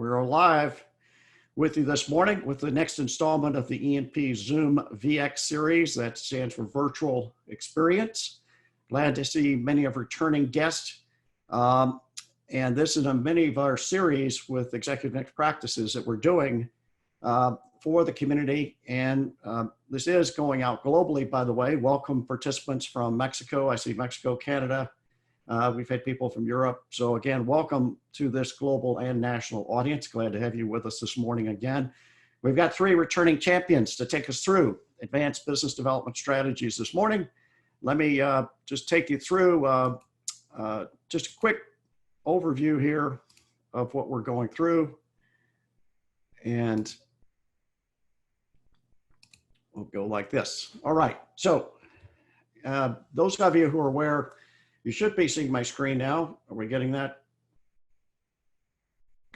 We're live with you this morning with the next installment of the E&P Zoom VX series. That stands for Virtual Experience. Glad to see many of returning guests. And this is a many of our series with executive next practices that we're doing for the community. And this is going out globally, by the way. Welcome participants from Mexico. I see Mexico, Canada. We've had people from Europe. So again, welcome to this global and national audience. Glad to have you with us this morning again. We've got three returning champions to take us through advanced business development strategies this morning. Let me just take you through just a quick overview here of what we're going through. And we'll go like this. All right. So those of you who are aware, you should be seeing my screen now. Are we getting that?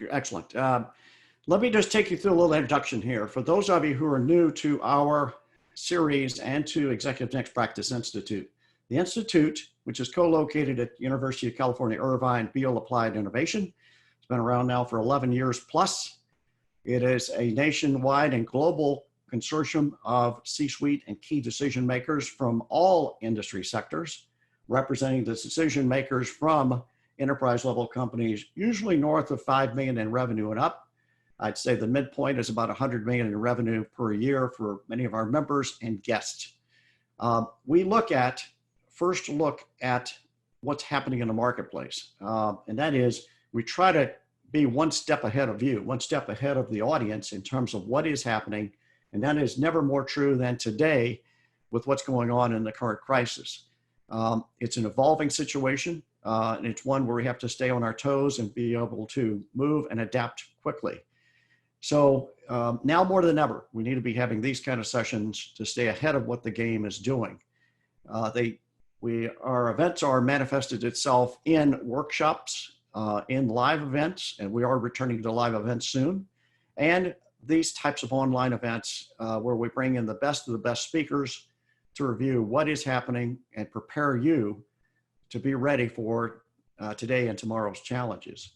Excellent. Let me just take you through a little introduction here. For those of you who are new to our series and to Executive Next Practice Institute, the Institute, which is co-located at University of California, Irvine, Beale Applied Innovation, it's been around now for 11 years plus. It is a nationwide and global consortium of C-suite and key decision makers from all industry sectors, representing the decision makers from enterprise level companies, usually north of 5 million in revenue and up. I'd say the midpoint is about 100 million in revenue per year for many of our members and guests. We first look at what's happening in the marketplace. And that is, we try to be one step ahead of you, one step ahead of the audience in terms of what is happening. And that is never more true than today with what's going on in the current crisis. It's an evolving situation, and it's one where we have to stay on our toes and be able to move and adapt quickly. So now more than ever, we need to be having these kind of sessions to stay ahead of what the game is doing. Our events are manifested itself in workshops, in live events, and we are returning to live events soon. And these types of online events where we bring in the best of the best speakers to review what is happening and prepare you to be ready for today and tomorrow's challenges.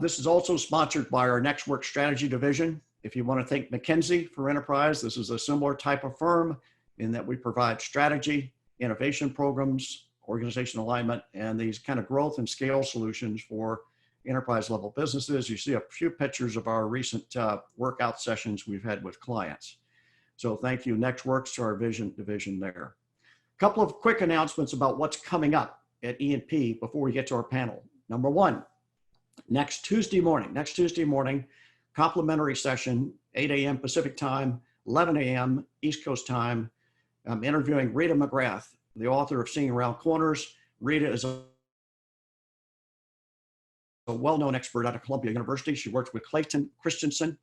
This is also sponsored by our Next Work Strategy Division. If you want to think McKinsey for enterprise, this is a similar type of firm in that we provide strategy, innovation programs, organization alignment, and these kind of growth and scale solutions for enterprise level businesses. You see a few pictures of our recent workout sessions we've had with clients. So thank you, NextWorks, to our vision division there. A couple of quick announcements about what's coming up at E&P before we get to our panel. Number one, next Tuesday morning, complimentary session, 8 a.m. Pacific time, 11 a.m. East Coast time. I'm interviewing Rita McGrath, the author of Seeing Around Corners. Rita is a well-known expert out of Columbia University. She worked with Clayton Christensen,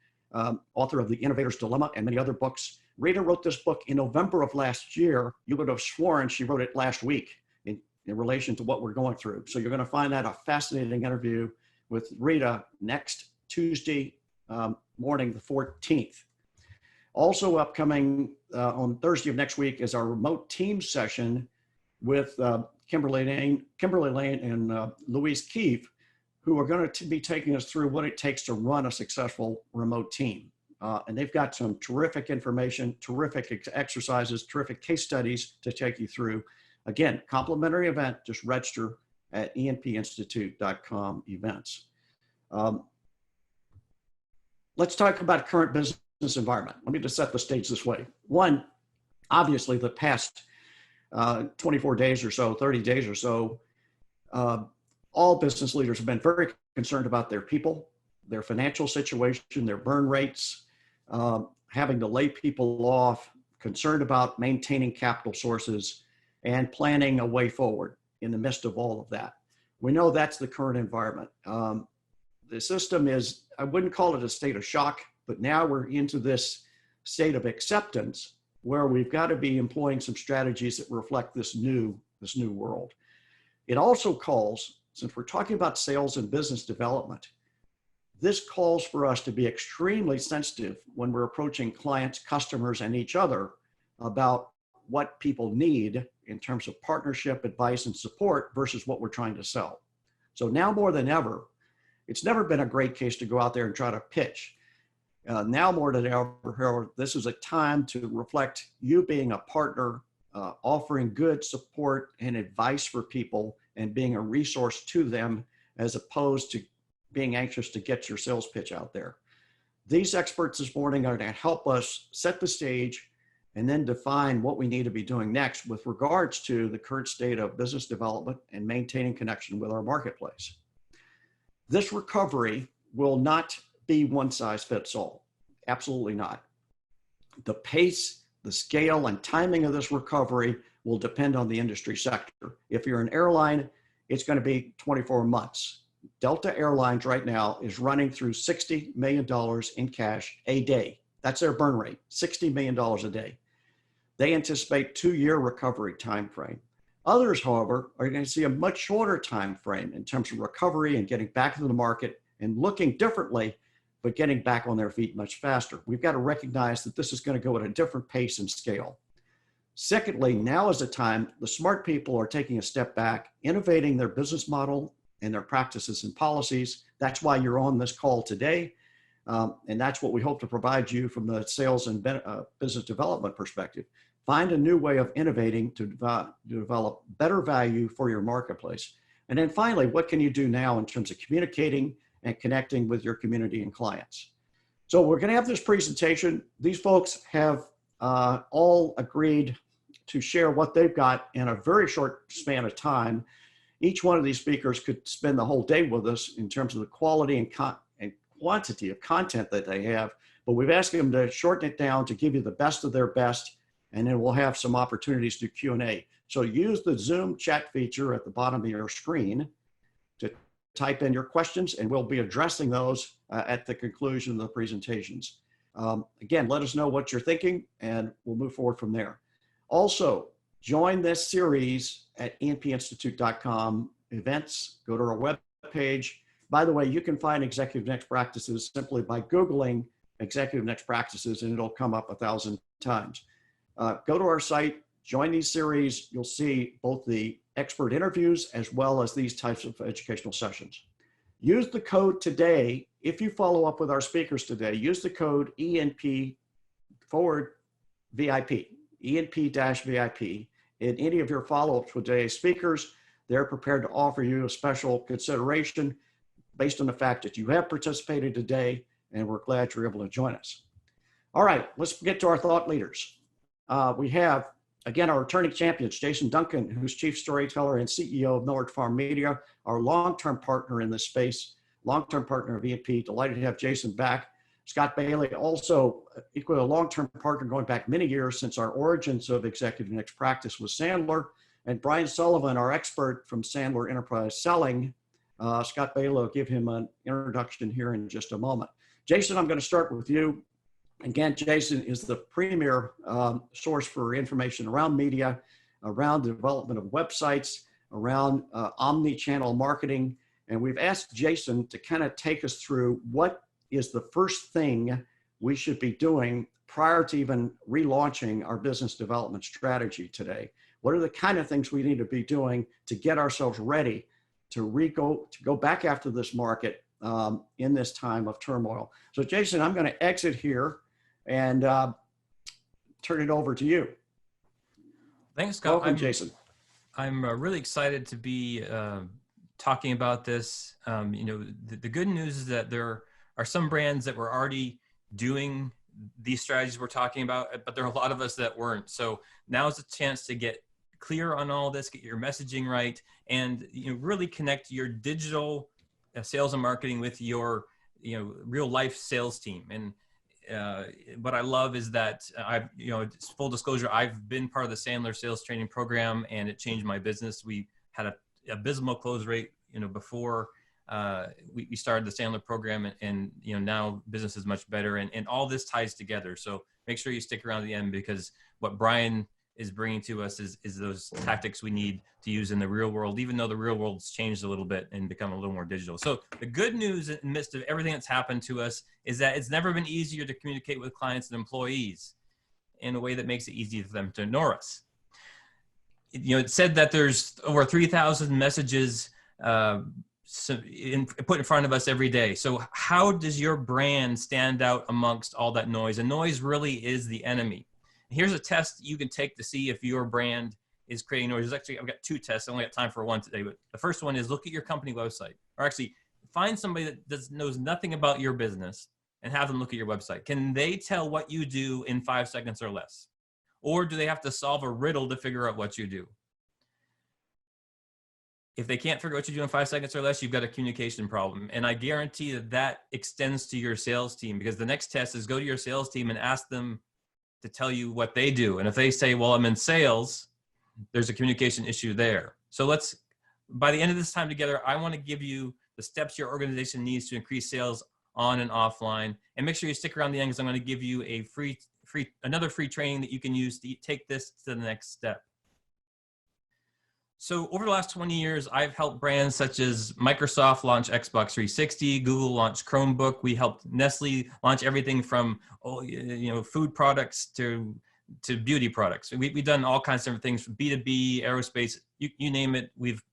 author of The Innovator's Dilemma and many other books. Rita wrote this book in November of last year. You would have sworn she wrote it last week in relation to what we're going through. So you're going to find that a fascinating interview with Rita next Tuesday morning, the 14th. Also upcoming on Thursday of next week is our remote team session with Kimberly Lane and Louise Keefe, who are going to be taking us through what it takes to run a successful remote team. And they've got some terrific information, terrific exercises, terrific case studies to take you through. Again, complimentary event, just register at enpinstitute.com events. Let's talk about current business environment. Let me just set the stage this way. One, obviously the past 24 days or so, 30 days or so, all business leaders have been very concerned about their people, their financial situation, their burn rates, having to lay people off, concerned about maintaining capital sources, and planning a way forward in the midst of all of that. We know that's the current environment. The system is, I wouldn't call it a state of shock, but now we're into this state of acceptance where we've got to be employing some strategies that reflect this new world. It also calls, since we're talking about sales and business development, this calls for us to be extremely sensitive when we're approaching clients, customers, and each other about what people need in terms of partnership, advice, and support versus what we're trying to sell. So now more than ever, it's never been a great case to go out there and try to pitch. Now more than ever, this is a time to reflect you being a partner, offering good support and advice for people and being a resource to them, as opposed to being anxious to get your sales pitch out there. These experts this morning are going to help us set the stage and then define what we need to be doing next with regards to the current state of business development and maintaining connection with our marketplace. This recovery will not be one size fits all. Absolutely not. The pace, the scale, and timing of this recovery will depend on the industry sector. If you're an airline, it's going to be 24 months. Delta Airlines right now is running through $60 million in cash a day. That's their burn rate, $60 million a day. They anticipate 2-year recovery timeframe. Others, however, are going to see a much shorter time frame in terms of recovery and getting back into the market and looking differently, but getting back on their feet much faster. We've got to recognize that this is going to go at a different pace and scale. Secondly, now is the time the smart people are taking a step back, innovating their business model and their practices and policies. That's why you're on this call today. And that's what we hope to provide you from the sales and business development perspective. Find a new way of innovating to develop better value for your marketplace. And then finally, what can you do now in terms of communicating and connecting with your community and clients? So we're going to have this presentation. These folks have all agreed to share what they've got in a very short span of time. Each one of these speakers could spend the whole day with us in terms of the quality and quantity of content that they have, but we've asked them to shorten it down to give you the best of their best, and then we'll have some opportunities to Q&A. So use the Zoom chat feature at the bottom of your screen to type in your questions, and we'll be addressing those at the conclusion of the presentations. Again, let us know what you're thinking, and we'll move forward from there. Also, join this series at enpinstitute.com events. Go to our web page. By the way, you can find Executive Next Practices simply by Googling Executive Next Practices, and it'll come up 1,000 times. Go to our site, join these series. You'll see both the expert interviews as well as these types of educational sessions. Use the code today. If you follow up with our speakers today, use the code ENP/VIP, ENP-VIP. In any of your follow-ups with today's speakers, they're prepared to offer you a special consideration based on the fact that you have participated today, and we're glad you're able to join us. All right, let's get to our thought leaders. We have, again, our returning champions, Jason Duncan, who's Chief Storyteller and CEO of Millard Farm Media, our long-term partner in this space, long-term partner of ENP. Delighted to have Jason back. Scott Bailey, also equally a long-term partner going back many years since our origins of Executive Next Practice with Sandler. And Brian Sullivan, our expert from Sandler Enterprise Selling. Scott Bailey will give him an introduction here in just a moment. Jason, I'm going to start with you. Again, Jason is the premier source for information around media, around the development of websites, around omni-channel marketing. And we've asked Jason to kind of take us through what is the first thing we should be doing prior to even relaunching our business development strategy today. What are the kind of things we need to be doing to get ourselves ready to go back after this market in this time of turmoil? So Jason, I'm going to exit here and turn it over to you. Thanks, Scott. Welcome, Jason. I'm really excited to be talking about this. You know, the good news is that there are some brands that were already doing these strategies we're talking about, but there are a lot of us that weren't. So now is a chance to get clear on all this, get your messaging right, and really connect your digital sales and marketing with your real life sales team. And what I love is that full disclosure, I've been part of the Sandler sales training program, and it changed my business. We had an abysmal close rate, before we started the Sandler program, and now business is much better, and all this ties together. So make sure you stick around to the end, because what Brian is bringing to us is those tactics we need to use in the real world, even though the real world's changed a little bit and become a little more digital. So the good news in the midst of everything that's happened to us is that it's never been easier to communicate with clients and employees in a way that makes it easy for them to ignore us. It said that there's over 3,000 messages put in front of us every day. So how does your brand stand out amongst all that noise? And noise really is the enemy. Here's a test you can take to see if your brand is creating noise. Actually, I've got two tests. I only got time for one today, but the first one is look at your company website, or actually find somebody that knows nothing about your business and have them look at your website. Can they tell what you do in 5 seconds or less? Or do they have to solve a riddle to figure out what you do? If they can't figure out what you do in 5 seconds or less, you've got a communication problem. And I guarantee that extends to your sales team, because the next test is go to your sales team and ask them to tell you what they do. And if they say, well, I'm in sales, there's a communication issue there. So by the end of this time together, I want to give you the steps your organization needs to increase sales on and offline. And make sure you stick around the end, because I'm going to give you a another free training that you can use to take this to the next step. So over the last 20 years, I've helped brands such as Microsoft launch Xbox 360, Google launch Chromebook. We helped Nestle launch everything from food products to beauty products. We've done all kinds of different things, from B2B, aerospace, you name it, we've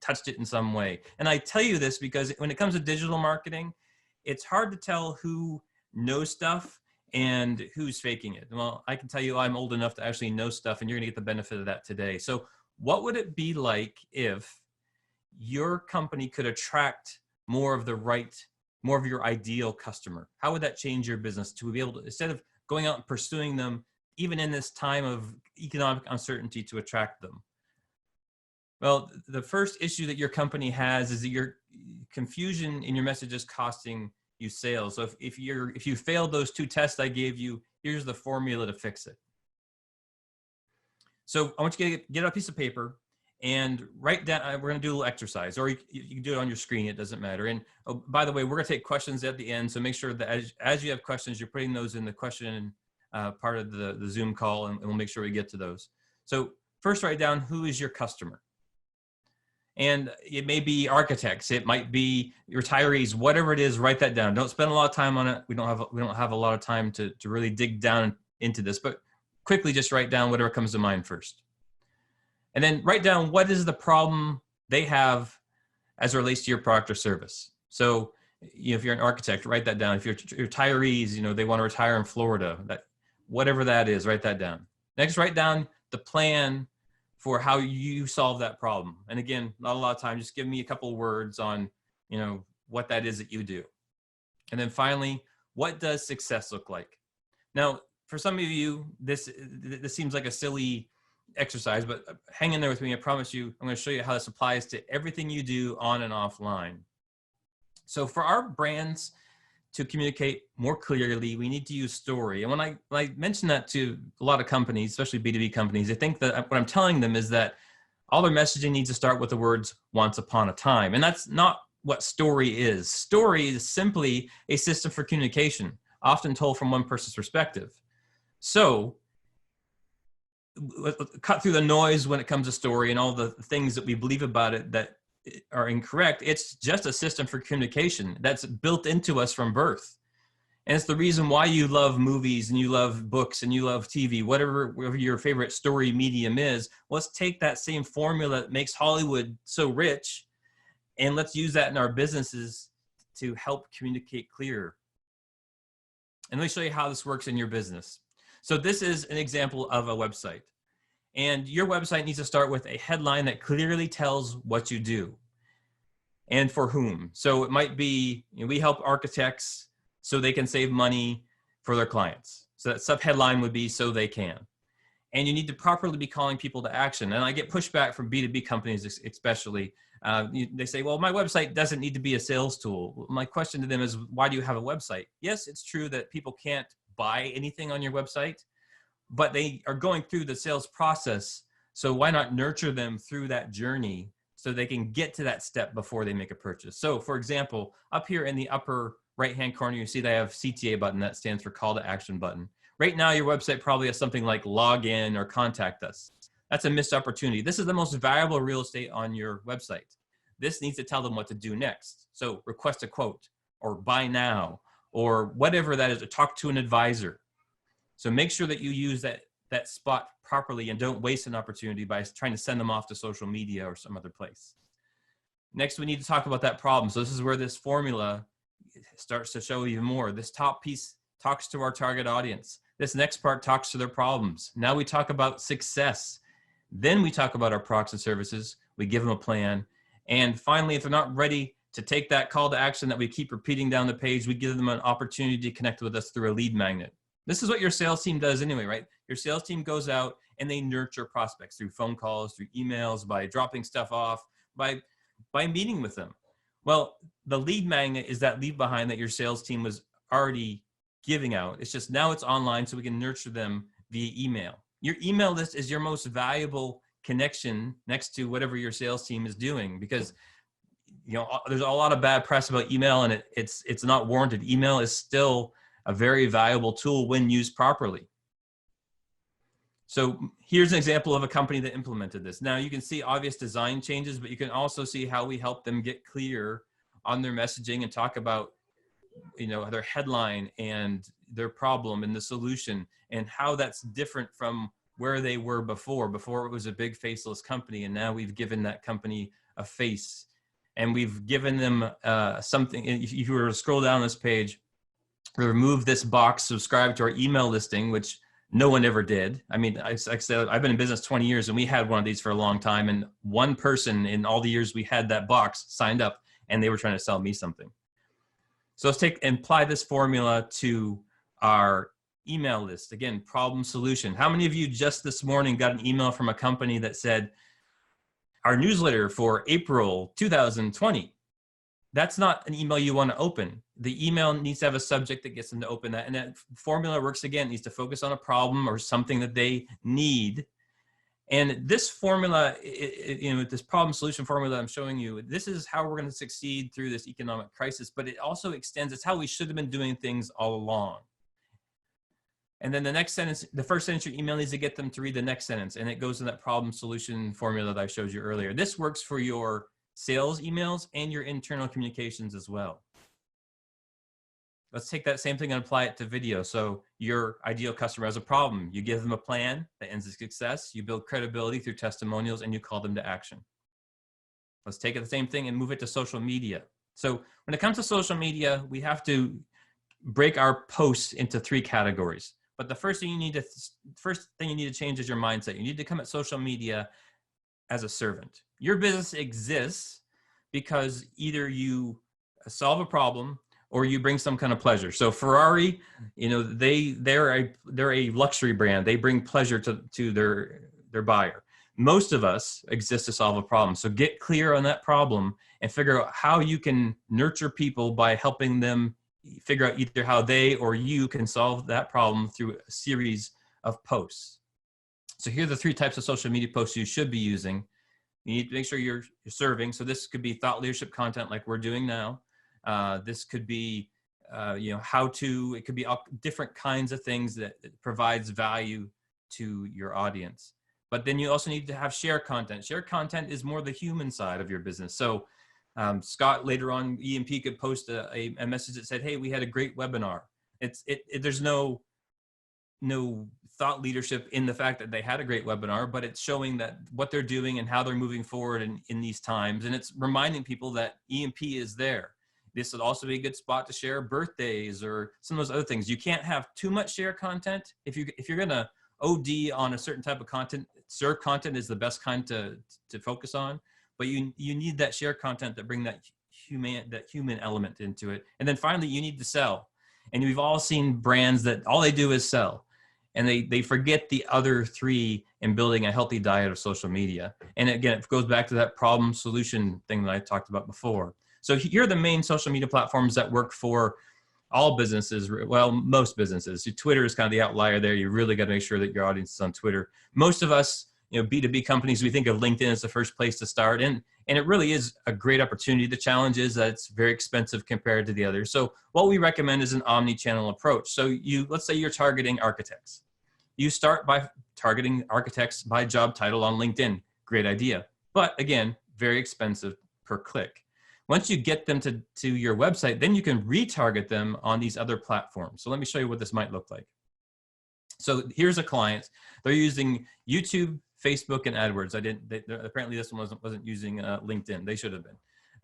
touched it in some way. And I tell you this because when it comes to digital marketing, it's hard to tell who knows stuff and who's faking it. Well, I can tell you I'm old enough to actually know stuff, and you're gonna get the benefit of that today. So what would it be like if your company could attract more of your ideal customer? How would that change your business to be able to, instead of going out and pursuing them, even in this time of economic uncertainty, to attract them? Well, the first issue that your company has is that your confusion in your message is costing you sales. So if you failed those 2 tests I gave you, here's the formula to fix it. So I want you to get a piece of paper and write down, we're going to do a little exercise, or you can do it on your screen, it doesn't matter. And oh, by the way, we're going to take questions at the end. So make sure that as you have questions, you're putting those in the question part of the Zoom call, and we'll make sure we get to those. So first, write down, who is your customer? And it may be architects, it might be retirees, whatever it is, write that down. Don't spend a lot of time on it. We don't have a lot of time to really dig down into this, but quickly just write down whatever comes to mind first. And then write down what is the problem they have as it relates to your product or service. So if you're an architect, write that down. If you're retirees, they want to retire in Florida, whatever that is, write that down. Next, write down the plan for how you solve that problem. And again, not a lot of time, just give me a couple of words on, what that is that you do. And then finally, what does success look like? Now, for some of you, this seems like a silly exercise, but hang in there with me. I promise you, I'm going to show you how this applies to everything you do on and offline. So for our brands to communicate more clearly, we need to use story. And when I mention that to a lot of companies, especially B2B companies, they think that what I'm telling them is that all their messaging needs to start with the words "once upon a time." And that's not what story is. Story is simply a system for communication, often told from one person's perspective. So cut through the noise when it comes to story and all the things that we believe about it that are incorrect. It's just a system for communication that's built into us from birth. And it's the reason why you love movies and you love books and you love TV, whatever your favorite story medium is. Let's take that same formula that makes Hollywood so rich, and let's use that in our businesses to help communicate clearer. And let me show you how this works in your business. So this is an example of a website. And your website needs to start with a headline that clearly tells what you do and for whom. So it might be, we help architects so they can save money for their clients. So that subheadline would be "so they can." And you need to properly be calling people to action. And I get pushback from B2B companies especially. They say, well, my website doesn't need to be a sales tool. My question to them is, why do you have a website? Yes, it's true that people can't buy anything on your website, but they are going through the sales process. So why not nurture them through that journey so they can get to that step before they make a purchase? So for example, up here in the upper right-hand corner, you see that I have CTA button. That stands for call to action button. Right now, your website probably has something like log in or contact us. That's a missed opportunity. This is the most valuable real estate on your website. This needs to tell them what to do next. So request a quote, or buy now, or whatever that is, or talk to an advisor. So make sure that you use that spot properly and don't waste an opportunity by trying to send them off to social media or some other place. Next, we need to talk about that problem. So this is where this formula starts to show even more. This top piece talks to our target audience. This next part talks to their problems. Now we talk about success. Then we talk about our products and services. We give them a plan. And finally, if they're not ready to take that call to action that we keep repeating down the page, we give them an opportunity to connect with us through a lead magnet. This is what your sales team does anyway, right? Your sales team goes out and they nurture prospects through phone calls, through emails, by dropping stuff off, by meeting with them. Well, the lead magnet is that leave behind that your sales team was already giving out. It's just now it's online so we can nurture them via email. Your email list is your most valuable connection next to whatever your sales team is doing, because there's a lot of bad press about email, and it's not warranted. Email is still a very valuable tool when used properly. So here's an example of a company that implemented this. Now you can see obvious design changes, but you can also see how we help them get clear on their messaging and talk about, their headline and their problem and the solution, and how that's different from where they were before. Before it was a big faceless company, and now we've given that company a face, and we've given them something. If you were to scroll down this page, remove this box, subscribe to our email listing, which no one ever did. I mean, like I said, I've been in business 20 years and we had one of these for a long time. And one person in all the years we had that box signed up and they were trying to sell me something. So let's apply this formula to our email list. Again, problem solution. How many of you just this morning got an email from a company that said, our newsletter for April 2020? That's not an email you want to open. The email needs to have a subject that gets them to open that. And that formula works again, needs to focus on a problem or something that they need. And this formula, this problem solution formula I'm showing you, this is how we're going to succeed through this economic crisis, but it also extends, it's how we should have been doing things all along. And then the next sentence, the first sentence, your email needs to get them to read the next sentence. And it goes in that problem solution formula that I showed you earlier. This works for your sales emails and your internal communications as well. Let's take that same thing and apply it to video. So your ideal customer has a problem. You give them a plan that ends in success. You build credibility through testimonials and you call them to action. Let's take it the same thing and move it to social media. So when it comes to social media, we have to break our posts into 3 categories. But the first thing you need to change is your mindset. You need to come at social media as a servant. Your business exists because either you solve a problem or you bring some kind of pleasure. So Ferrari, they're a luxury brand. They bring pleasure to their buyer. Most of us exist to solve a problem. So get clear on that problem and figure out how you can nurture people by helping them figure out either how they or you can solve that problem through a series of posts. So here are the 3 types of social media posts you should be using. You need to make sure you're serving. So this could be thought leadership content like we're doing now. This could be, how-to. It could be all different kinds of things that provides value to your audience. But then you also need to have share content. Share content is more the human side of your business. So Scott later on, EMP could post a message that said, hey, we had a great webinar. There's no thought leadership in the fact that they had a great webinar, but it's showing that what they're doing and how they're moving forward in these times. And it's reminding people that EMP is there. This would also be a good spot to share birthdays or some of those other things. You can't have too much share content. If you're going to OD on a certain type of content, serve content is the best kind to focus on. But you need that share content that bring that human element into it. And then finally, you need to sell. And we've all seen brands that all they do is sell. And they forget the other 3 in building a healthy diet of social media. And again, it goes back to that problem solution thing that I talked about before. So here are the main social media platforms that work for all businesses. Well, most businesses. So Twitter is kind of the outlier there. You really got to make sure that your audience is on Twitter. Most of us, B2B companies, we think of LinkedIn as the first place to start. And it really is a great opportunity. The challenge is that it's very expensive compared to the others. So what we recommend is an omni-channel approach. So let's say you're targeting architects. You start by targeting architects by job title on LinkedIn. Great idea. But again, very expensive per click. Once you get them to your website, then you can retarget them on these other platforms. So let me show you what this might look like. So here's a client. They're using YouTube, Facebook, and AdWords. Apparently this one wasn't using LinkedIn. They should have been.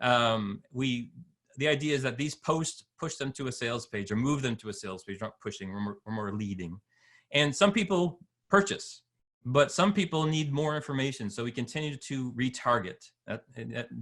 The idea is that these posts push them to a sales page or move them to a sales page. We're not pushing, we're more leading. And some people purchase, but some people need more information. So we continue to retarget. That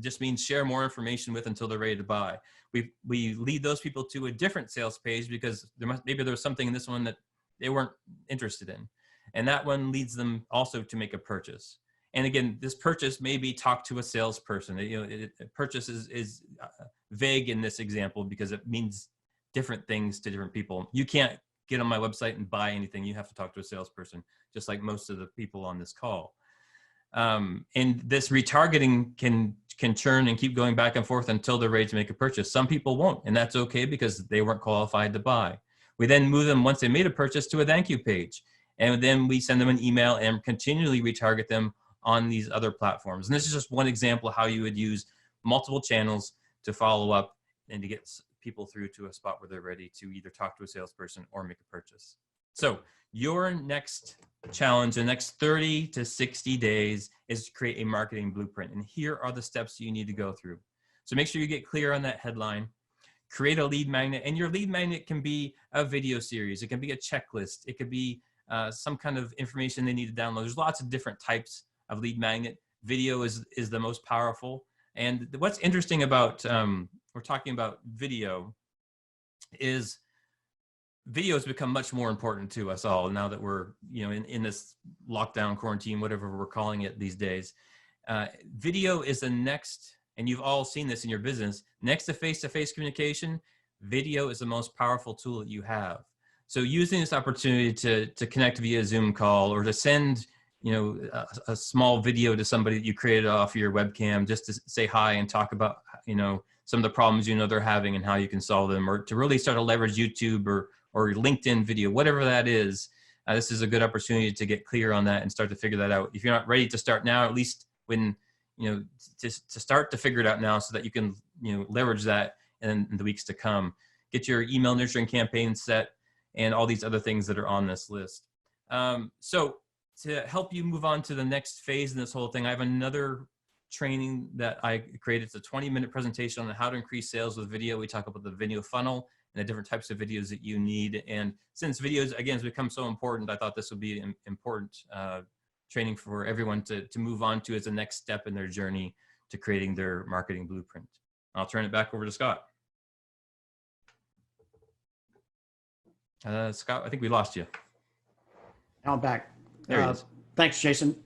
just means share more information with until they're ready to buy. We lead those people to a different sales page because maybe there was something in this one that they weren't interested in. And that one leads them also to make a purchase. And again, this purchase may be talk to a salesperson. Purchase is vague in this example because it means different things to different people. You can't get on my website and buy anything. You have to talk to a salesperson, just like most of the people on this call. And this retargeting can churn and keep going back and forth until they're ready to make a purchase. Some people won't, and that's okay because they weren't qualified to buy. We then move them, once they made a purchase, to a thank you page. And then we send them an email and continually retarget them on these other platforms. And this is just one example of how you would use multiple channels to follow up and to get people through to a spot where they're ready to either talk to a salesperson or make a purchase. So your next challenge, the next 30 to 60 days, is to create a marketing blueprint. And here are the steps you need to go through. So make sure you get clear on that headline. Create a lead magnet, and your lead magnet can be a video series. It can be a checklist. It could be some kind of information they need to download. There's lots of different types of lead magnet. Video is the most powerful. And what's interesting about, we're talking about video, is video has become much more important to us all now that we're in this lockdown, quarantine, whatever we're calling it these days. Video is the next, and you've all seen this in your business, next to face-to-face communication, video is the most powerful tool that you have. So using this opportunity to connect via Zoom call or to send a small video to somebody that you created off your webcam just to say hi and talk about some of the problems they're having and how you can solve them, or to really start to leverage YouTube or LinkedIn video, whatever that is. This is a good opportunity to get clear on that and start to figure that out. If you're not ready to start now, at least when to start to figure it out now so that you can leverage that in the weeks to come. Get your email nurturing campaign set and all these other things that are on this list. So to help you move on to the next phase in this whole thing, I have another training that I created. It's a 20-minute presentation on how to increase sales with video. We talk about the video funnel and the different types of videos that you need. And since videos, again, has become so important, I thought this would be an important training for everyone to move on to as the next step in their journey to creating their marketing blueprint. I'll turn it back over to Scott. Scott, I think we lost you. Now I'm back. There he is. Thanks, Jason,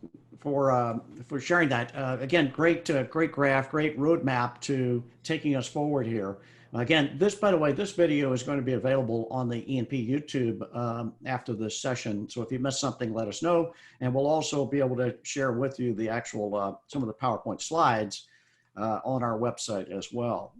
for sharing that. Again, great graph, great roadmap to taking us forward here. Again, by the way, this video is going to be available on the E&P YouTube after this session. So if you missed something, let us know. And we'll also be able to share with you the actual, some of the PowerPoint slides on our website as well.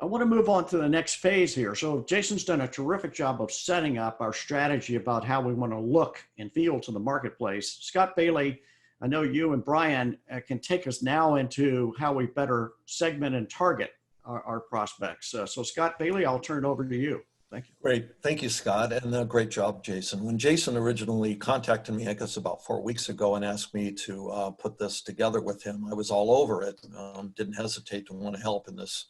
I want to move on to the next phase here. So Jason's done a terrific job of setting up our strategy about how we want to look and feel to the marketplace. Scott Bailey, I know you and Brian can take us now into how we better segment and target our prospects. So Scott Bailey, I'll turn it over to you. Thank you. Great. Thank you, Scott. And great job, Jason. When Jason originally contacted me, I guess about 4 weeks ago, and asked me to put this together with him, I was all over it. Didn't hesitate to want to help in this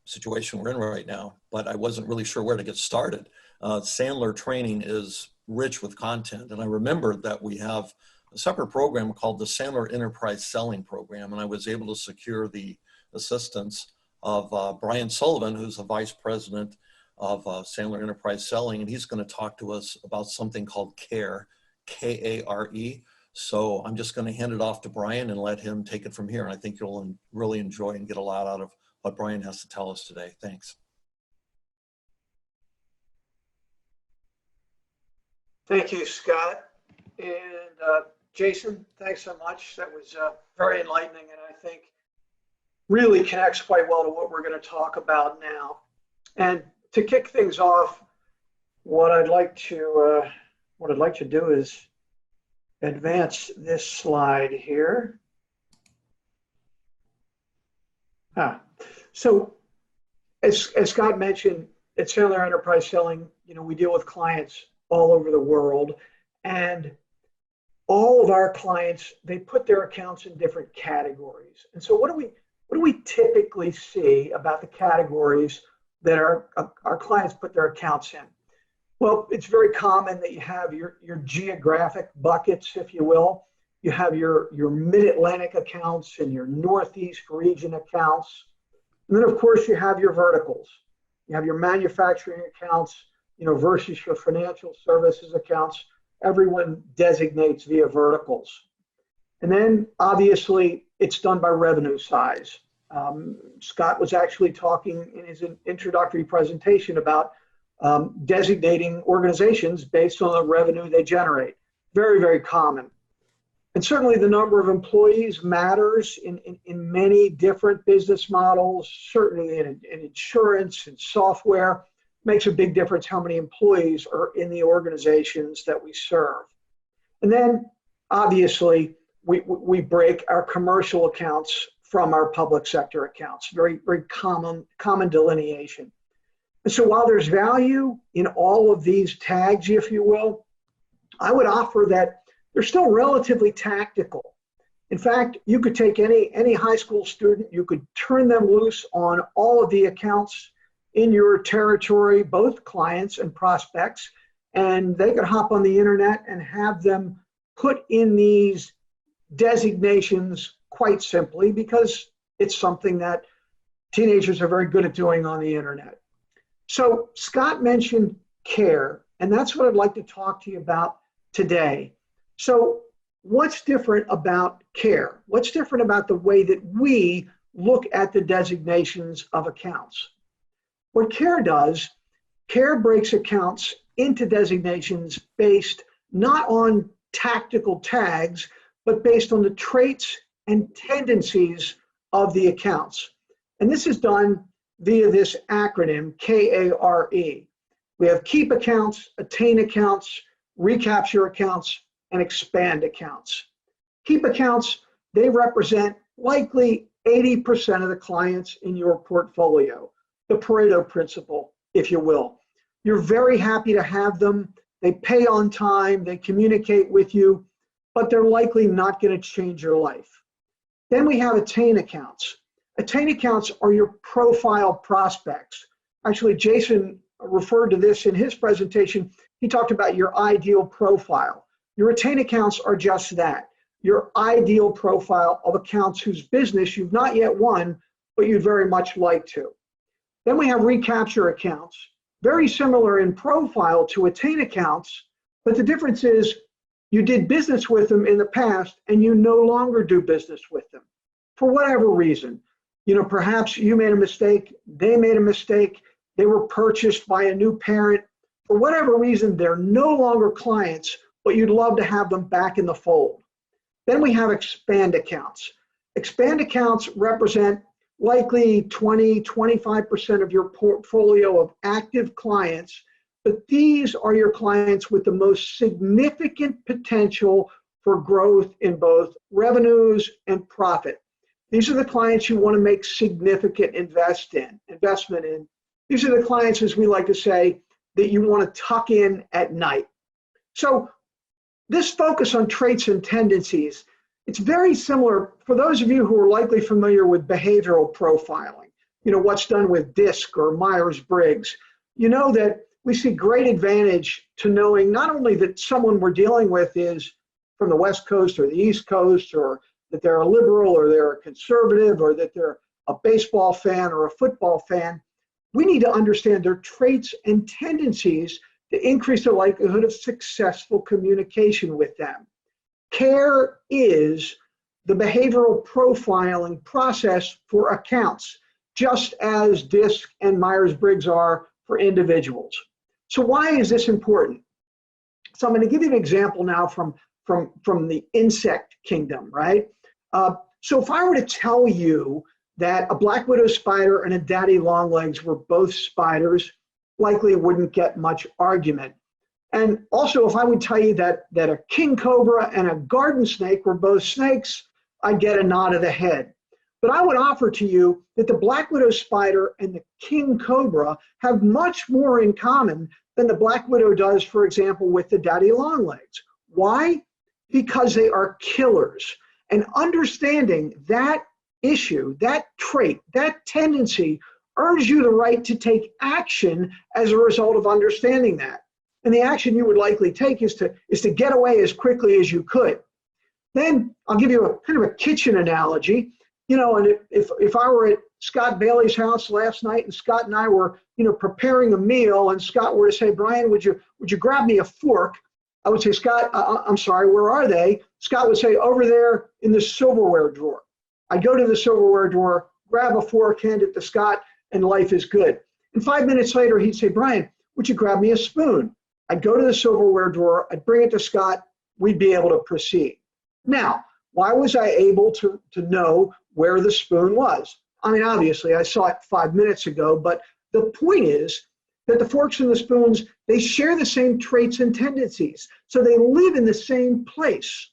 situation we're in right now, but I wasn't really sure where to get started. Sandler training is rich with content. And I remembered that we have a separate program called the Sandler Enterprise Selling Program. And I was able to secure the assistance of Brian Sullivan, who's the vice president of Sandler Enterprise Selling. And he's going to talk to us about something called CARE, K-A-R-E. So I'm just going to hand it off to Brian and let him take it from here. And I think you'll really enjoy and get a lot out of what Brian has to tell us today. Thanks. Thank you, Scott. And Jason, thanks so much. That was very enlightening, and I think really connects quite well to what we're going to talk about now. And to kick things off, what I'd like to do is advance this slide here. So as Scott mentioned, at Sandler Enterprise Selling, we deal with clients all over the world. And all of our clients, they put their accounts in different categories. And so what do we typically see about the categories that our clients put their accounts in? Well, it's very common that you have your geographic buckets, if you will. You have your mid-Atlantic accounts and your Northeast region accounts. And then, of course, you have your verticals. You have your manufacturing accounts, versus your financial services accounts. Everyone designates via verticals. And then, obviously, it's done by revenue size. Scott was actually talking in his introductory presentation about designating organizations based on the revenue they generate. Very, very common. And certainly the number of employees matters in many different business models, certainly in insurance and software. Makes a big difference how many employees are in the organizations that we serve. And then obviously we break our commercial accounts from our public sector accounts. Very, very common delineation. And so while there's value in all of these tags, if you will, I would offer that they're still relatively tactical. In fact, you could take any high school student, you could turn them loose on all of the accounts in your territory, both clients and prospects, and they could hop on the internet and have them put in these designations quite simply because it's something that teenagers are very good at doing on the internet. So Scott mentioned care, and that's what I'd like to talk to you about today. So what's different about care? What's different about the way that we look at the designations of accounts? What care does, care breaks accounts into designations based not on tactical tags, but based on the traits and tendencies of the accounts. And this is done via this acronym, KARE. We have keep accounts, attain accounts, recapture accounts, and expand accounts. Keep accounts, they represent likely 80% of the clients in your portfolio, the Pareto principle, if you will. You're very happy to have them. They pay on time, they communicate with you, but they're likely not going to change your life. Then we have attain accounts. Attain accounts are your profile prospects. Actually, Jason referred to this in his presentation. He talked about your ideal profile. Your attain accounts are just that, your ideal profile of accounts whose business you've not yet won, but you'd very much like to. Then we have recapture accounts, very similar in profile to attain accounts, but the difference is you did business with them in the past and you no longer do business with them for whatever reason. Perhaps you made a mistake, they made a mistake, they were purchased by a new parent. For whatever reason, they're no longer clients, but you'd love to have them back in the fold. Then we have expand accounts. Expand accounts represent likely 20, 25% of your portfolio of active clients, but these are your clients with the most significant potential for growth in both revenues and profit. These are the clients you want to make significant investment in. These are the clients, as we like to say, that you want to tuck in at night. So this focus on traits and tendencies, it's very similar for those of you who are likely familiar with behavioral profiling, what's done with DISC or Myers-Briggs. You know that we see great advantage to knowing not only that someone we're dealing with is from the West Coast or the East Coast, or that they're a liberal or they're a conservative or that they're a baseball fan or a football fan. We need to understand their traits and tendencies to increase the likelihood of successful communication with them. CARE is the behavioral profiling process for accounts, just as DISC and Myers-Briggs are for individuals. So why is this important? So I'm going to give you an example now from the insect kingdom, right? So if I were to tell you that a black widow spider and a daddy longlegs were both spiders, likely wouldn't get much argument. And also, if I would tell you that a king cobra and a garden snake were both snakes, I'd get a nod of the head. But I would offer to you that the black widow spider and the king cobra have much more in common than the black widow does, for example, with the daddy longlegs. Why? because they are killers. And understanding that issue, that trait, that tendency earns you the right to take action as a result of understanding that. And the action you would likely take is to get away as quickly as you could. Then I'll give you a kind of a kitchen analogy. And if I were at Scott Bailey's house last night and Scott and I were, preparing a meal, and Scott were to say, Brian, would you grab me a fork? I would say, Scott, I'm sorry, where are they? Scott would say, over there in the silverware drawer. I'd go to the silverware drawer, grab a fork, hand it to Scott, and life is good. And 5 minutes later, he'd say, Brian, would you grab me a spoon? I'd go to the silverware drawer, I'd bring it to Scott, we'd be able to proceed. Now, why was I able to know where the spoon was? I mean, obviously, I saw it 5 minutes ago, but the point is that the forks and the spoons, they share the same traits and tendencies, so they live in the same place.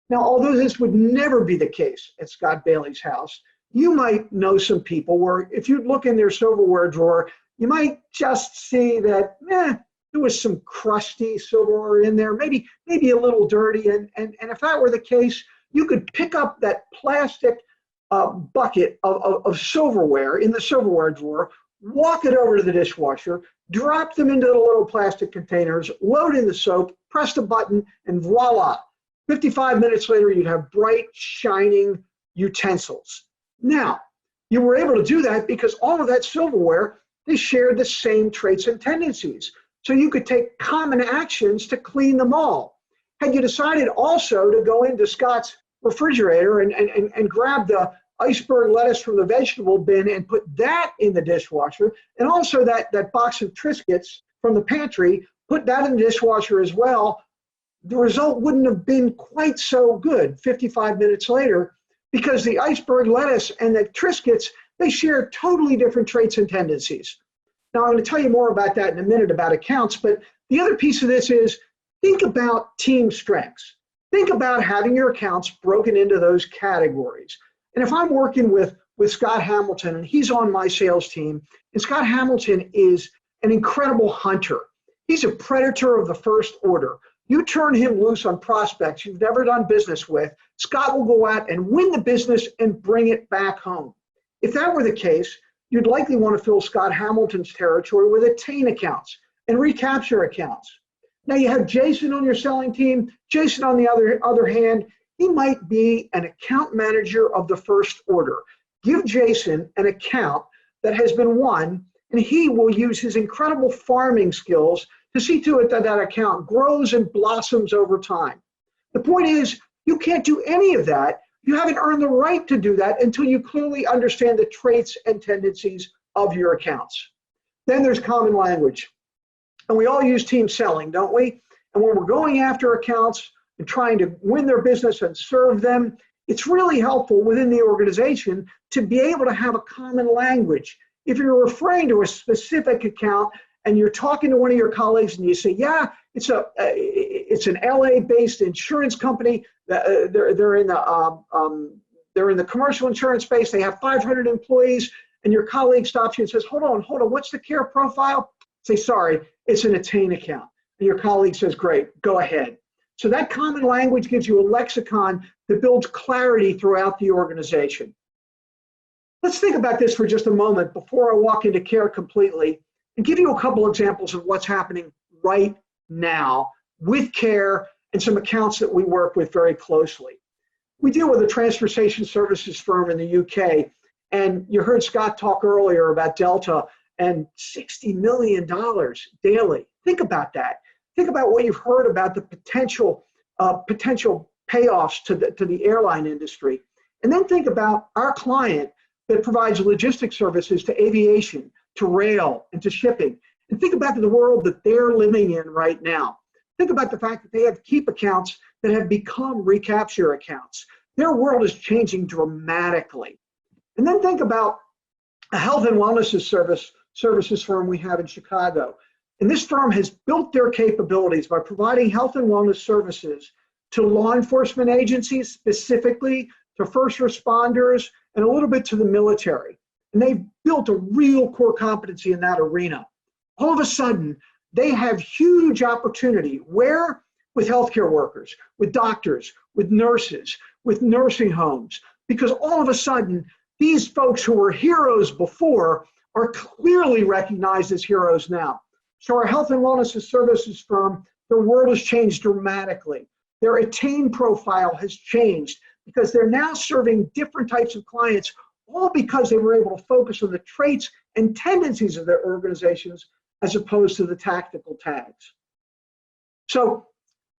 Now, although this would never be the case at Scott Bailey's house, you might know some people where if you look in their silverware drawer, you might just see that there was some crusty silverware in there, maybe a little dirty. And if that were the case, you could pick up that plastic bucket of silverware in the silverware drawer, walk it over to the dishwasher, drop them into the little plastic containers, load in the soap, press the button, and voila. 55 minutes later, you'd have bright, shining utensils. Now, you were able to do that because all of that silverware, they shared the same traits and tendencies. So you could take common actions to clean them all. Had you decided also to go into Scott's refrigerator and grab the iceberg lettuce from the vegetable bin and put that in the dishwasher, and also that box of Triscuits from the pantry, put that in the dishwasher as well, the result wouldn't have been quite so good 55 minutes later, because the iceberg lettuce and the Triscuits, they share totally different traits and tendencies. Now, I'm going to tell you more about that in a minute about accounts, but the other piece of this is think about team strengths. Think about having your accounts broken into those categories. And if I'm working with Scott Hamilton and he's on my sales team, and Scott Hamilton is an incredible hunter. He's a predator of the first order. You turn him loose on prospects you've never done business with, Scott will go out and win the business and bring it back home. If that were the case, you'd likely want to fill Scott Hamilton's territory with attain accounts and recapture accounts. Now you have Jason on your selling team. Jason, on the other hand, he might be an account manager of the first order. Give Jason an account that has been won, and he will use his incredible farming skills to see to it that that account grows and blossoms over time. The point is, you can't do any of that. You haven't earned the right to do that until you clearly understand the traits and tendencies of your accounts. Then there's common language. And we all use team selling, don't we? And when we're going after accounts and trying to win their business and serve them, it's really helpful within the organization to be able to have a common language. If you're referring to a specific account and you're talking to one of your colleagues and you say, yeah, it's an LA-based insurance company. They're in the commercial insurance space. They have 500 employees, and your colleague stops you and says, hold on, what's the care profile? Say, sorry, it's an attain account. And your colleague says, great, go ahead. So that common language gives you a lexicon that builds clarity throughout the organization. Let's think about this for just a moment before I walk into care completely and give you a couple examples of what's happening right now with care and some accounts that we work with very closely. We deal with a transportation services firm in the UK, and you heard Scott talk earlier about Delta and $60 million daily. Think about that. Think about what you've heard about the potential payoffs to the airline industry. And then think about our client that provides logistics services to aviation, to rail, and to shipping. And think about the world that they're living in right now. Think about the fact that they have keep accounts that have become recapture accounts. Their world is changing dramatically. And then think about a health and wellness services firm we have in Chicago. And this firm has built their capabilities by providing health and wellness services to law enforcement agencies, specifically to first responders, and a little bit to the military. And they've built a real core competency in that arena. All of a sudden, they have huge opportunity where with healthcare workers, with doctors, with nurses, with nursing homes, because all of a sudden, these folks who were heroes before are clearly recognized as heroes now. So our health and wellness services firm, their world has changed dramatically. Their attain profile has changed because they're now serving different types of clients, all because they were able to focus on the traits and tendencies of their organizations as opposed to the tactical tags. So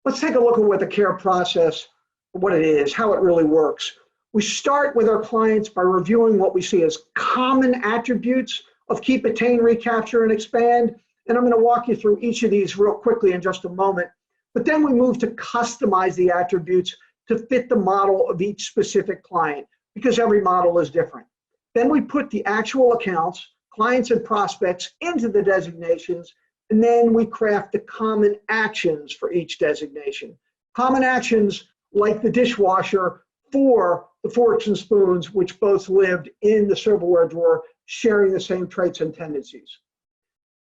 let's take a look at what the care process, what it is, how it really works. We start with our clients by reviewing what we see as common attributes of keep, attain, recapture, and expand. And I'm going to walk you through each of these real quickly in just a moment. But then we move to customize the attributes to fit the model of each specific client, because every model is different. Then we put the actual accounts, clients and prospects into the designations, and then we craft the common actions for each designation. Common actions like the dishwasher for the forks and spoons, which both lived in the silverware drawer, sharing the same traits and tendencies.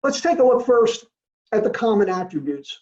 Let's take a look first at the common attributes.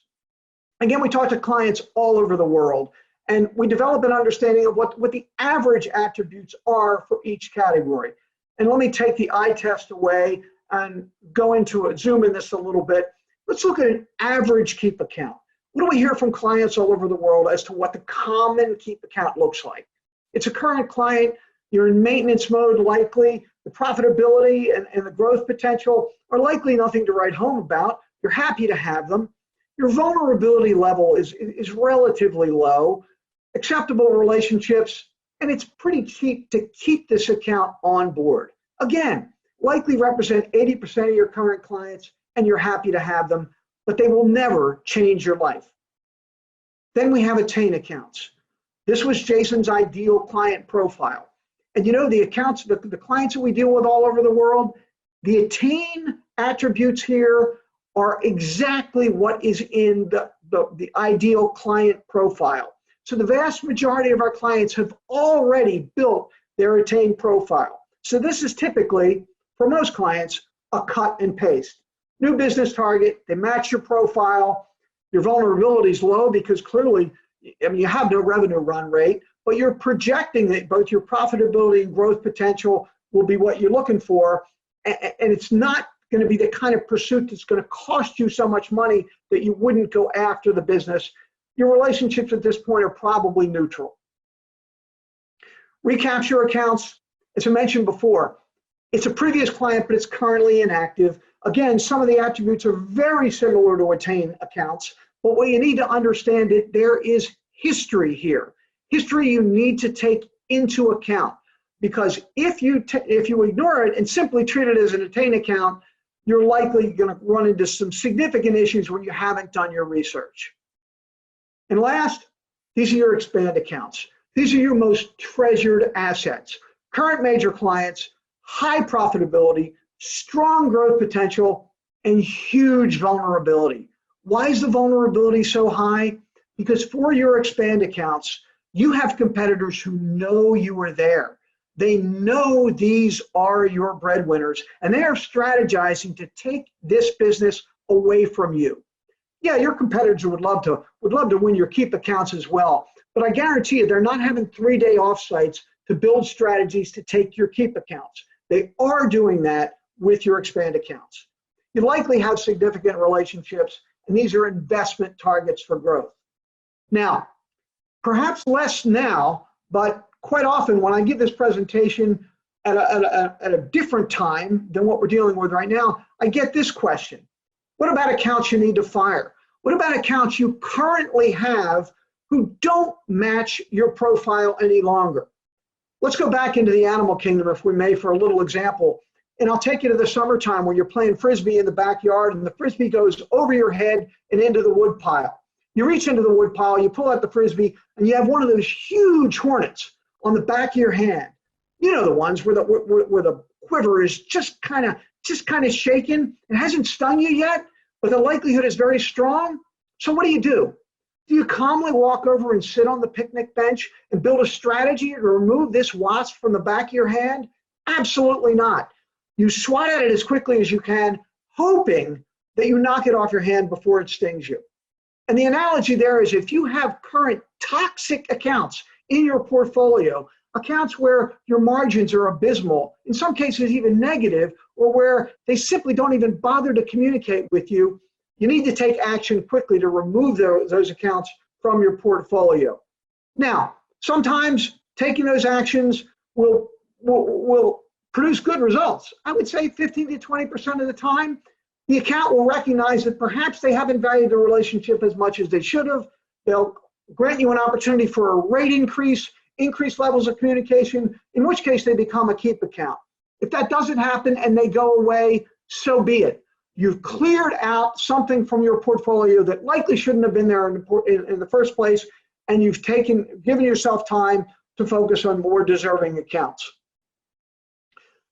Again, we talk to clients all over the world, and we develop an understanding of what the average attributes are for each category. And let me take the eye test away and go into it, zoom in this a little bit. Let's look at an average keep account. What do we hear from clients all over the world as to what the common keep account looks like? It's a current client, you're in maintenance mode likely, the profitability and the growth potential are likely nothing to write home about. You're happy to have them. Your vulnerability level is relatively low, acceptable relationships, and it's pretty cheap to keep this account on board. Again, likely represent 80% of your current clients, and you're happy to have them, but they will never change your life. Then we have attain accounts. This was Jason's ideal client profile. And you know, the accounts, the clients that we deal with all over the world, the attain attributes here are exactly what is in the ideal client profile. So the vast majority of our clients have already built their attain profile. So this is typically, for most clients, a cut and paste. New business target, they match your profile. Your vulnerability is low because clearly, I mean, you have no revenue run rate, but you're projecting that both your profitability and growth potential will be what you're looking for. And it's not going to be the kind of pursuit that's going to cost you so much money that you wouldn't go after the business. Your relationships at this point are probably neutral. Recapture accounts, as I mentioned before, it's a previous client, but it's currently inactive. Again, some of the attributes are very similar to attain accounts, but what you need to understand is there is history here. History you need to take into account, because if you ignore it and simply treat it as an attain account, you're likely going to run into some significant issues when you haven't done your research. And last, these are your expand accounts. These are your most treasured assets. Current major clients, high profitability, strong growth potential, and huge vulnerability. Why is the vulnerability so high? Because for your expand accounts, you have competitors who know you are there. They know these are your breadwinners, and they are strategizing to take this business away from you. Yeah, your competitors would love to win your keep accounts as well, but I guarantee you they're not having 3-day offsites to build strategies to take your keep accounts. They are doing that with your expand accounts. You likely have significant relationships, and these are investment targets for growth. Now, perhaps less now, but quite often when I give this presentation at a different time than what we're dealing with right now, I get this question. What about accounts you need to fire? What about accounts you currently have who don't match your profile any longer? Let's go back into the animal kingdom, if we may, for a little example. And I'll take you to the summertime when you're playing Frisbee in the backyard and the Frisbee goes over your head and into the wood pile. You reach into the wood pile, you pull out the Frisbee, and you have one of those huge hornets on the back of your hand. You know, the ones where the quiver is just kind of shaking. It hasn't stung you yet, but the likelihood is very strong. So what do? Do you calmly walk over and sit on the picnic bench and build a strategy to remove this wasp from the back of your hand? Absolutely not. You swat at it as quickly as you can, hoping that you knock it off your hand before it stings you. And the analogy there is if you have current toxic accounts in your portfolio, accounts where your margins are abysmal, in some cases even negative, or where they simply don't even bother to communicate with you, you need to take action quickly to remove those accounts from your portfolio. Now, sometimes taking those actions will produce good results. I would say 15 to 20% of the time, the account will recognize that perhaps they haven't valued the relationship as much as they should have. They'll grant you an opportunity for a rate increase, increased levels of communication, in which case they become a keep account. If that doesn't happen and they go away, so be it. You've cleared out something from your portfolio that likely shouldn't have been there in the first place, and you've given yourself time to focus on more deserving accounts.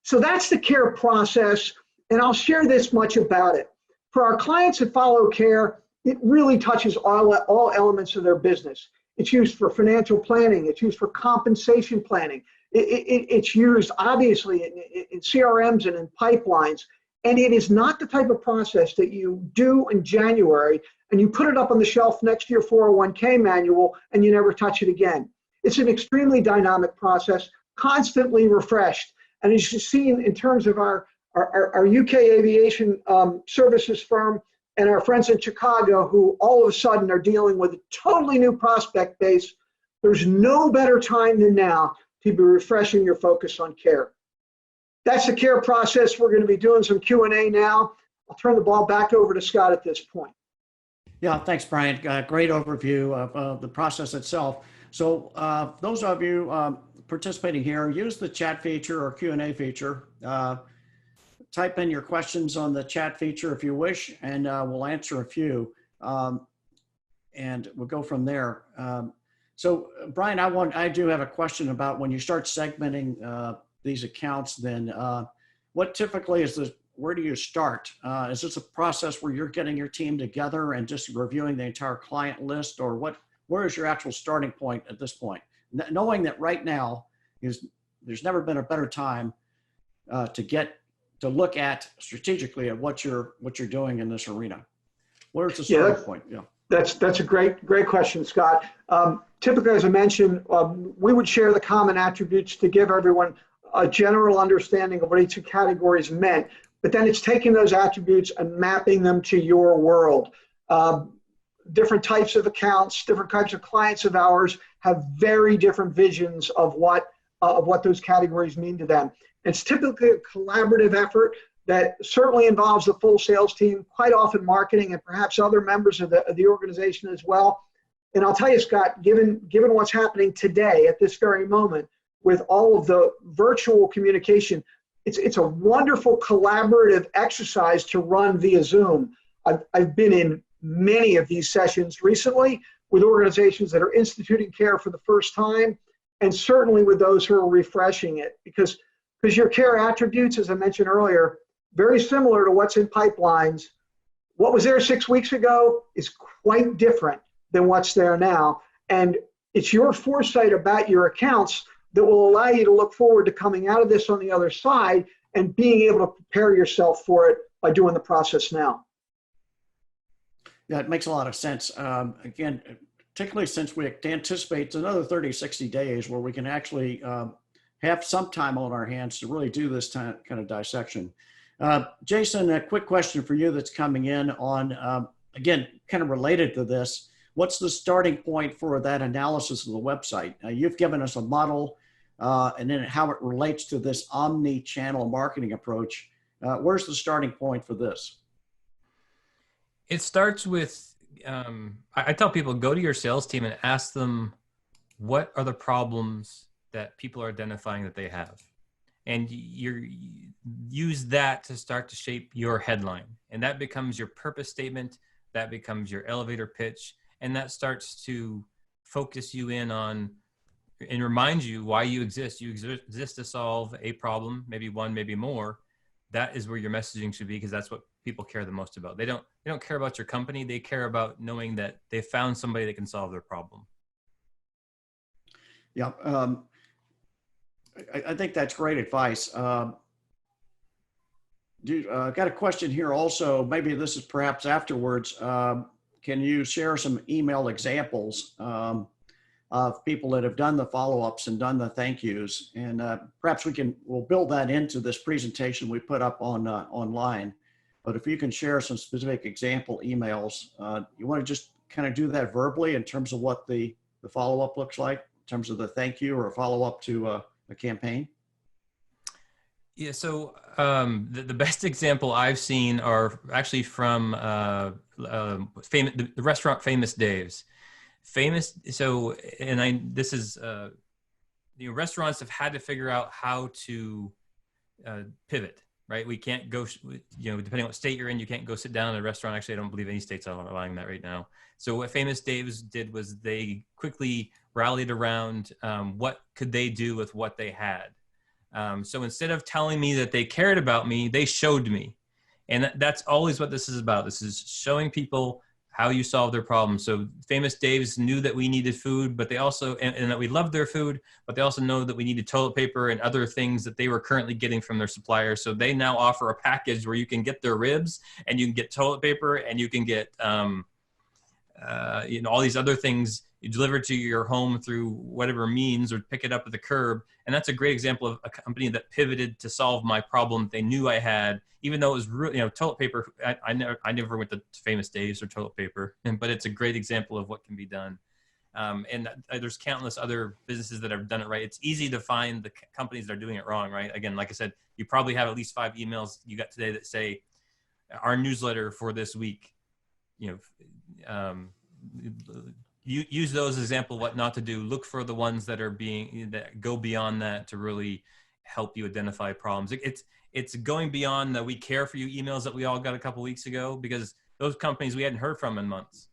So that's the care process, and I'll share this much about it. For our clients that follow care, it really touches all elements of their business. It's used for financial planning. It's used for compensation planning. It's used, obviously, in CRMs and in pipelines. And it is not the type of process that you do in January and you put it up on the shelf next to your 401k manual and you never touch it again. It's an extremely dynamic process, constantly refreshed. And as you've seen in terms of our UK aviation services firm and our friends in Chicago, who all of a sudden are dealing with a totally new prospect base, there's no better time than now to be refreshing your focus on care. That's the care process. We're going to be doing some Q&A now. I'll turn the ball back over to Scott at this point. Yeah, thanks, Brian. Great overview of the process itself. So those of you participating here, use the chat feature or Q&A feature. Type in your questions on the chat feature if you wish, and we'll answer a few, and we'll go from there. So Brian, I do have a question about when you start segmenting these accounts, then what typically is where do you start? Is this a process where you're getting your team together and just reviewing the entire client list, or where is your actual starting point at this point? Knowing that right now there's never been a better time to look at strategically at what you're doing in this arena. Where's the starting point? Yeah. That's a great question, Scott. Typically, as I mentioned, we would share the common attributes to give everyone a general understanding of what each of categories meant, but then it's taking those attributes and mapping them to your world. Different types of accounts, different types of clients of ours have very different visions of what those categories mean to them. It's typically a collaborative effort that certainly involves the full sales team, quite often marketing and perhaps other members of the organization as well. And I'll tell you, Scott, given what's happening today at this very moment with all of the virtual communication, it's a wonderful collaborative exercise to run via Zoom. I've been in many of these sessions recently with organizations that are instituting care for the first time, and certainly with those who are refreshing it, because your care attributes, as I mentioned earlier, very similar to what's in pipelines. What was there 6 weeks ago is quite different than what's there now. And it's your foresight about your accounts that will allow you to look forward to coming out of this on the other side and being able to prepare yourself for it by doing the process now. Yeah, it makes a lot of sense. Again, particularly since we anticipate another 30, 60 days where we can actually have some time on our hands to really do this kind of dissection. Jason, a quick question for you that's coming in on, again, kind of related to this. What's the starting point for that analysis of the website? You've given us a model and then how it relates to this omni-channel marketing approach. Where's the starting point for this? It starts with, I tell people, go to your sales team and ask them, what are the problems that people are identifying that they have? And use that to start to shape your headline. And that becomes your purpose statement. That becomes your elevator pitch. And that starts to focus you in on and remind you why you exist. You exist to solve a problem, maybe one, maybe more. That is where your messaging should be, because that's what people care the most about. They don't care about your company. They care about knowing that they found somebody that can solve their problem. Yeah, I think that's great advice. Got a question here also. Maybe this is perhaps afterwards. can you share some email examples of people that have done the follow-ups and done the thank yous? And perhaps we'll build that into this presentation we put up on online. But if you can share some specific example emails, you want to just kind of do that verbally in terms of what the follow-up looks like, in terms of the thank you or a follow-up to a campaign? Yeah, so the best example I've seen are actually from the restaurant Famous Dave's. This is restaurants have had to figure out how to pivot, right? We can't go, depending on what state you're in, you can't go sit down at a restaurant. Actually, I don't believe any states are allowing that right now. So what Famous Dave's did was they quickly rallied around what could they do with what they had. So instead of telling me that they cared about me, they showed me. And that's always what this is about. This is showing people how you solve their problems. So Famous Dave's knew that we needed food, but they also, and that we loved their food, but they also know that we needed toilet paper and other things that they were currently getting from their suppliers. So they now offer a package where you can get their ribs and you can get toilet paper and you can get, all these other things you deliver to your home through whatever means or pick it up at the curb. And that's a great example of a company that pivoted to solve my problem they knew I had, even though it was really, toilet paper. I never went to Famous Dave's or toilet paper, but it's a great example of what can be done. And there's countless other businesses that have done it right. It's easy to find the companies that are doing it wrong, right? Again, like I said, you probably have at least 5 emails you got today that say our newsletter for this week, use those as example of what not to do. Look for the ones that that go beyond that to really help you identify problems. It's going beyond the "we care for you" emails that we all got a couple weeks ago, because those companies we hadn't heard from in months.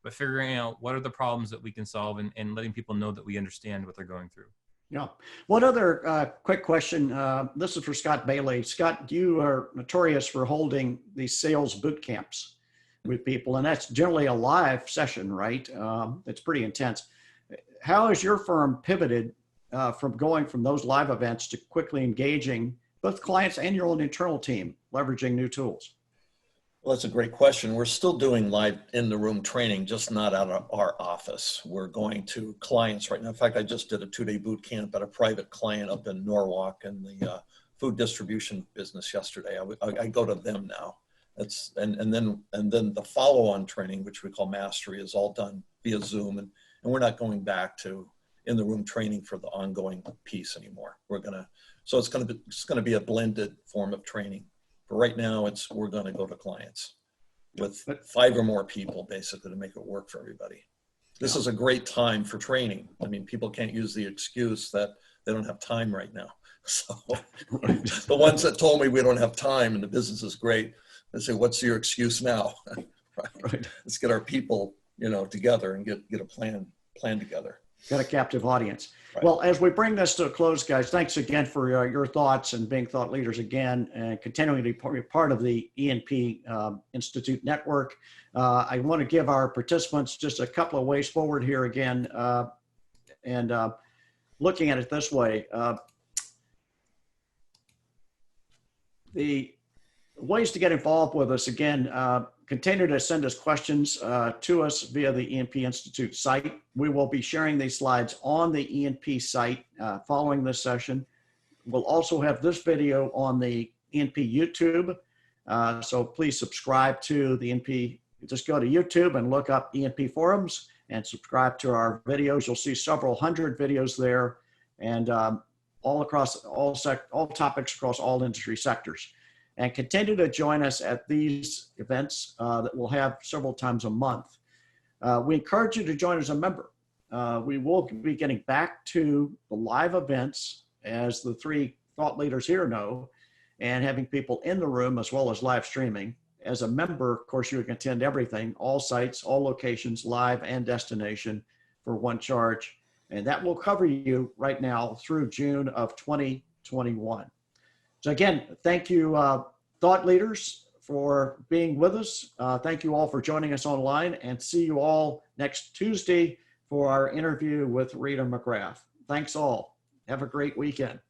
But figuring out what are the problems that we can solve and letting people know that we understand what they're going through. Yeah. One other quick question. This is for Scott Bailey. Scott, you are notorious for holding these sales boot camps with people, and that's generally a live session, right? It's pretty intense. How has your firm pivoted from going from those live events to quickly engaging both clients and your own internal team, leveraging new tools? Well, that's a great question. We're still doing live in the room training, just not out of our office. We're going to clients right now. In fact, I just did a 2-day boot camp at a private client up in Norwalk in the food distribution business yesterday. I go to them now. And then the follow-on training, which we call mastery, is all done via Zoom, and we're not going back to in the room training for the ongoing piece anymore. So it's going to be a blended form of training. But right now, we're going to go to clients with 5 or more people, basically, to make it work for everybody. This is a great time for training. I mean, people can't use the excuse that they don't have time right now. So the ones that told me we don't have time and the business is great, I say, what's your excuse now? Right. Let's get our people, together and get a plan together. Got a captive audience. Right. Well, as we bring this to a close, guys, thanks again for your thoughts and being thought leaders again, and continuing to be part of the E&P Institute network. I want to give our participants just a couple of ways forward here again, and looking at it this way. The ways to get involved with us, again, continue to send us questions to us via the E&P Institute site. We will be sharing these slides on the E&P site following this session. We'll also have this video on the E&P YouTube. So please subscribe to the E&P. Just go to YouTube and look up E&P Forums and subscribe to our videos. You'll see several hundred videos there, and all across all topics across all industry sectors. And continue to join us at these events that we'll have several times a month. We encourage you to join as a member. We will be getting back to the live events, as the 3 thought leaders here know, and having people in the room as well as live streaming. As a member, of course, you can attend everything, all sites, all locations, live and destination, for one charge. And that will cover you right now through June of 2021. So again, thank you, thought leaders, for being with us. Thank you all for joining us online, and see you all next Tuesday for our interview with Rita McGrath. Thanks all. Have a great weekend.